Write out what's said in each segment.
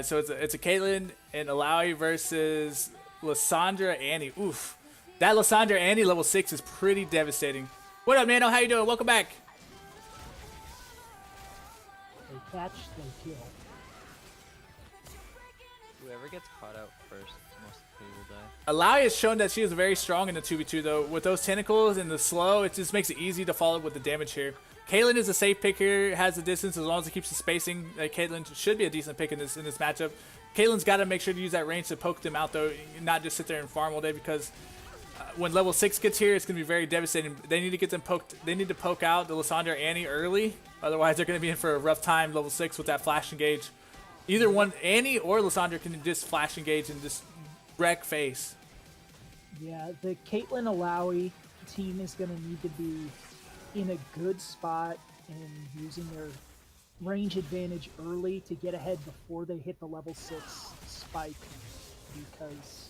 So it's a Caitlyn and Lowey versus Lissandra Annie. Oof. That Lissandra Annie level 6 is pretty devastating. What up, Nano? How you doing? Welcome back. They catch, they kill. Whoever gets caught out first, most people will die. Lowey has shown that she is very strong in the 2v2 though. With those tentacles and the slow, it just makes it easy to follow up with the damage here. Caitlyn is a safe pick here, has the distance as long as it keeps the spacing. Caitlyn should be a decent pick in this matchup. Caitlyn's got to make sure to use that range to poke them out though, not just sit there and farm all day, because when level 6 gets here, it's going to be very devastating. They need to get them poked. They need to poke out the Lissandra Annie early, otherwise they're going to be in for a rough time level 6 with that flash engage. Either one, Annie or Lissandra, can just flash engage and just wreck face. Yeah, the Caitlyn Lowey team is going to need to be in a good spot and using their range advantage early to get ahead before they hit the level 6 spike, because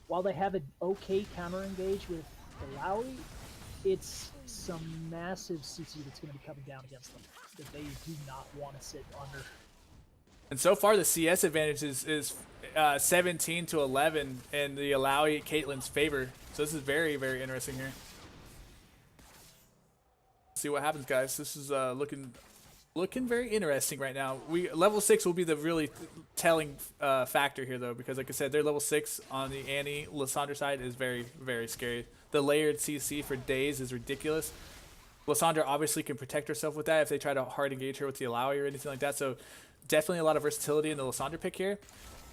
while they have an okay counter engage with the Lowey, it's some massive CC that's going to be coming down against them that they do not want to sit under. And so far, the CS advantage is 17 to 11 in the Lowey Caitlyn's favor. So this is very, very interesting here. See what happens, guys. This is looking very interesting right now. Level 6 will be the really telling factor here, though, because like I said, their level 6 on the Annie Lissandra side is very, very scary. The layered CC for days is ridiculous. Lissandra obviously can protect herself with that if they try to hard engage her with the Lowey or anything like that. So definitely a lot of versatility in the Lissandra pick here.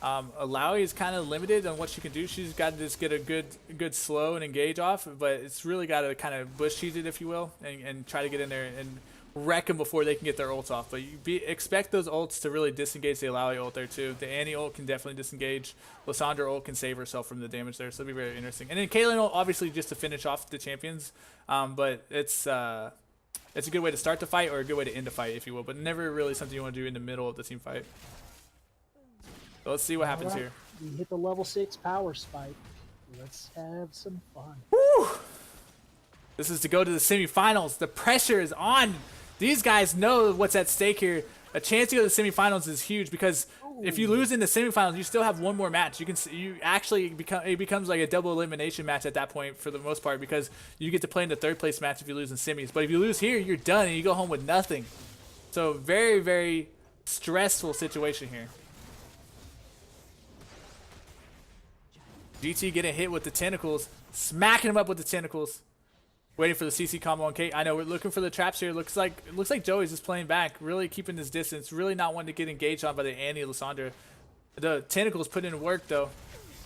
Lowey is kind of limited on what she can do. She's got to just get a good slow and engage off, but it's really got to kind of bush cheese it, if you will, and try to get in there and wreck them before they can get their ults off. But expect those ults to really disengage the Lowey ult there too. The Annie ult can definitely disengage. Lissandra ult can save herself from the damage there, so it'll be very interesting. And then Caitlyn ult, obviously, just to finish off the champions, but it's a good way to start the fight or a good way to end the fight, if you will, but never really something you want to do in the middle of the team fight. So let's see what happens here. We hit the level 6 power spike. Let's have some fun. Woo! This is to go to the semifinals. The pressure is on. These guys know what's at stake here. A chance to go to the semifinals is huge, because if you lose in the semifinals, you still have one more match. It becomes like a double elimination match at that point for the most part, because you get to play in the third place match if you lose in semis. But if you lose here, you're done and you go home with nothing. So very, very stressful situation here. GT getting hit with the tentacles, smacking him up with the tentacles. Waiting for the CC combo on Kate. I know we're looking for the traps here. Looks like Joey's just playing back, really keeping his distance, really not wanting to get engaged on by the Annie Lissandra. The tentacles put in work though.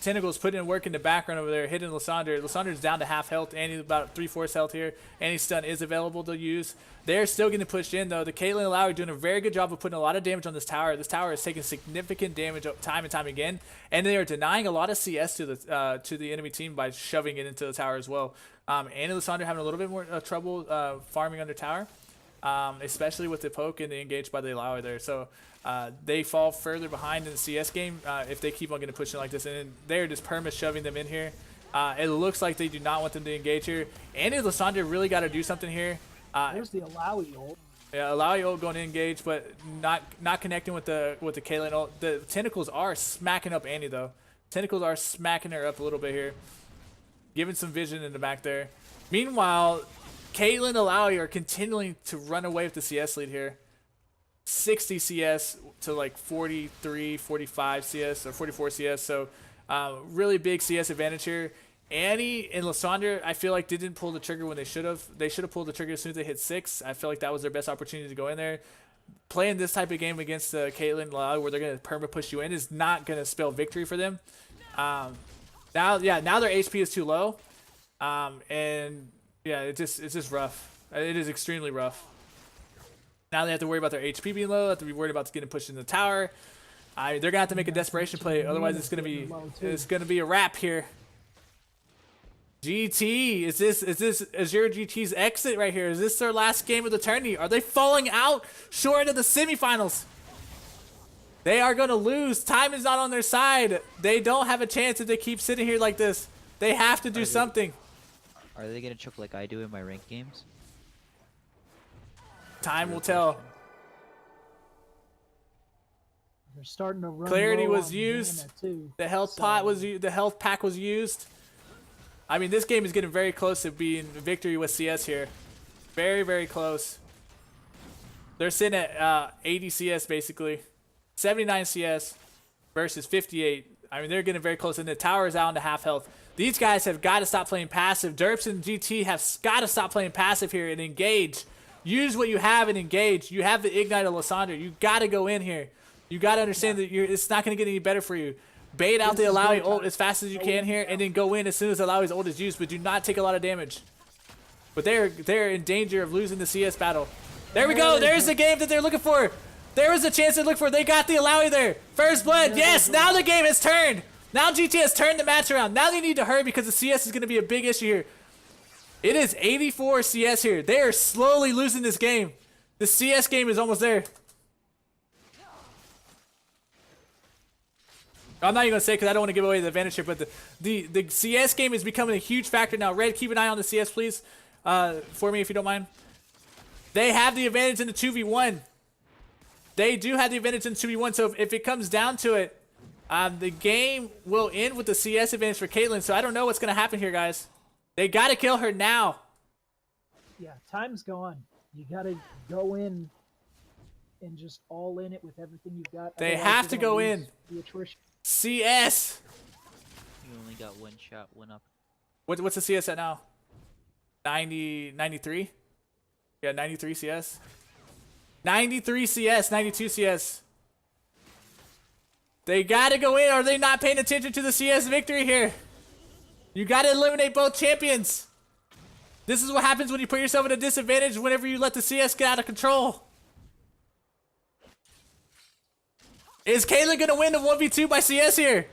Tentacles put in work in the background over there, hitting Lissandra. Lissandra's down to half health. Annie about 3/4 health here. Annie's stun is available to use. They're still getting pushed in though. The Caitlyn and Lowey doing a very good job of putting a lot of damage on this tower. This tower is taking significant damage time and time again, and they are denying a lot of CS to the enemy team by shoving it into the tower as well. Annie and Lissandra having a little bit more trouble farming under tower, especially with the poke and the engage by the Lowey there. So they fall further behind in the CS game if they keep on getting pushed in like this, and they're just perma shoving them in here. It looks like they do not want them to engage here. Annie and Lissandra really got to do something here. There's the Lowey ult. Yeah, Lowey ult going to engage, but not connecting with the Caitlyn ult. The tentacles are smacking up Annie though. Tentacles are smacking her up a little bit here, giving some vision in the back there. Meanwhile, Caitlyn and Lowey are continuing to run away with the CS lead here. 60 CS to like 43, 45 CS or 44 CS. So really big CS advantage here. Annie and Lissandra, I feel like didn't pull the trigger when they should have. They should have pulled the trigger as soon as they hit 6. I feel like that was their best opportunity to go in there. Playing this type of game against Caitlyn and Lowey, where they're going to perma push you in, is not going to spell victory for them. Now their HP is too low. And yeah, it's just rough. It is extremely rough. Now they have to worry about their HP being low. They have to be worried about getting pushed in the tower. They're gonna have to make a desperation play, otherwise it's gonna be a wrap here. GT, is this AzureGT's exit right here? Is this their last game of the tourney? Are they falling out short of the semifinals? They are gonna lose. Time is not on their side. They don't have a chance if they keep sitting here like this. They have to do something. Are they gonna choke like I do in my ranked games? Time will tell. They're starting to run Clarity low was on used. mana, too. The health So, pot was the health pack was used. I mean, this game is getting very close to being victory with CS here. Very, very close. They're sitting at 80 CS basically. 79 CS versus 58. I mean, they're getting very close, and the tower is out into half health. These guys have got to stop playing passive. Derps and GT have got to stop playing passive here and engage. Use what you have and engage. You have the Ignite of Lysandra. You got to go in here. You got to understand that it's not going to get any better for you. Bait out the Lowey ult as fast as you can here, and then go in as soon as the Lowey's ult is used, but do not take a lot of damage. But they're in danger of losing the CS battle. There we go. There's the game that they're looking for. There was a chance they're looking for. They got the Lowey there. First blood. Yes, now the game has turned. Now GT has turned the match around. Now they need to hurry because the CS is going to be a big issue here. It is 84 CS here. They are slowly losing this game. The CS game is almost there. I'm not even gonna say because I don't want to give away the advantage here, but the CS game is becoming a huge factor now. Red, keep an eye on the CS, please, for me if you don't mind. They have the advantage in the 2v1. They do have the advantage in the 2v1, so if it comes down to it, the game will end with the CS advantage for Caitlyn, so I don't know what's gonna happen here, guys. They gotta kill her now. Yeah, time's gone. You gotta go in and just all in it with everything you've got. They Otherwise, have you're to gonna go lose in. the attrition. CS. You only got one shot, one up. What's the CS at now? 90, 93? Yeah, 93 CS. 93 CS, 92 CS. They gotta go in, or are they not paying attention to the CS victory here? You gotta eliminate both champions. This is what happens when you put yourself at a disadvantage whenever you let the CS get out of control. Is Caitlyn gonna win the 1v2 by CS here?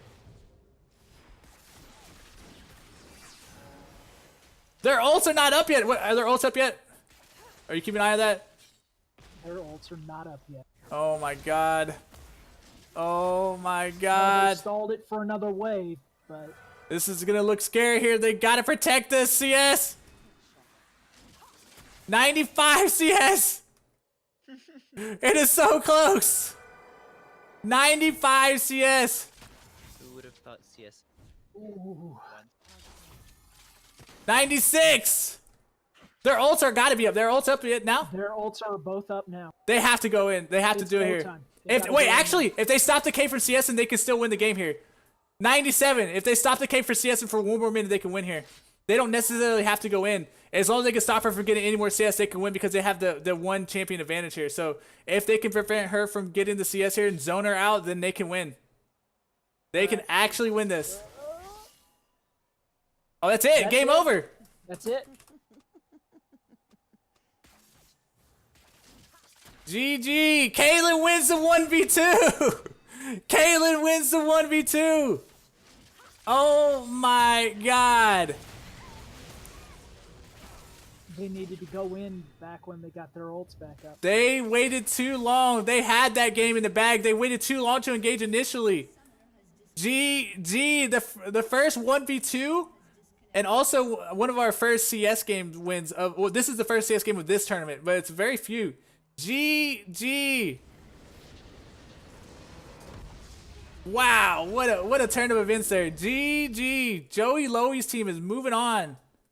Their ults are not up yet. What, are their ults up yet? Are you keeping an eye on that? Their ults are not up yet. Oh my god. Oh my They god. stalled it for another wave, but This is gonna look scary here. They gotta protect this CS. 95 CS. It is so close. 95 CS. Who would have thought CS? ooh, 96. Their ults are gotta be up. Their ults up yet now. their ults are both up now. They have to go in. They have to It's do it go here. time. They gotta Wait, go in. actually, if they stop the K for CS, then they can still win the game here. 97. If they stop the K for CS and for one more minute, they can win here. They don't necessarily have to go in. As long as they can stop her from getting any more CS, they can win because they have the one champion advantage here. So if they can prevent her from getting the CS here and zone her out, then they can win. They can actually win this. Oh, that's it. That's Game it. over. That's it. GG. Caitlyn wins the 1v2. Caitlyn wins the 1v2. Oh my god. They needed to go in back when they got their ults back up. They waited too long. They had that game in the bag. They waited too long to engage initially. GG. The first 1v2 and also one of our first CS game wins of, well, this is the first CS game of this tournament, but it's very few. GG. Wow, what a turn of events there. GG. Joey Lowey's team is moving on.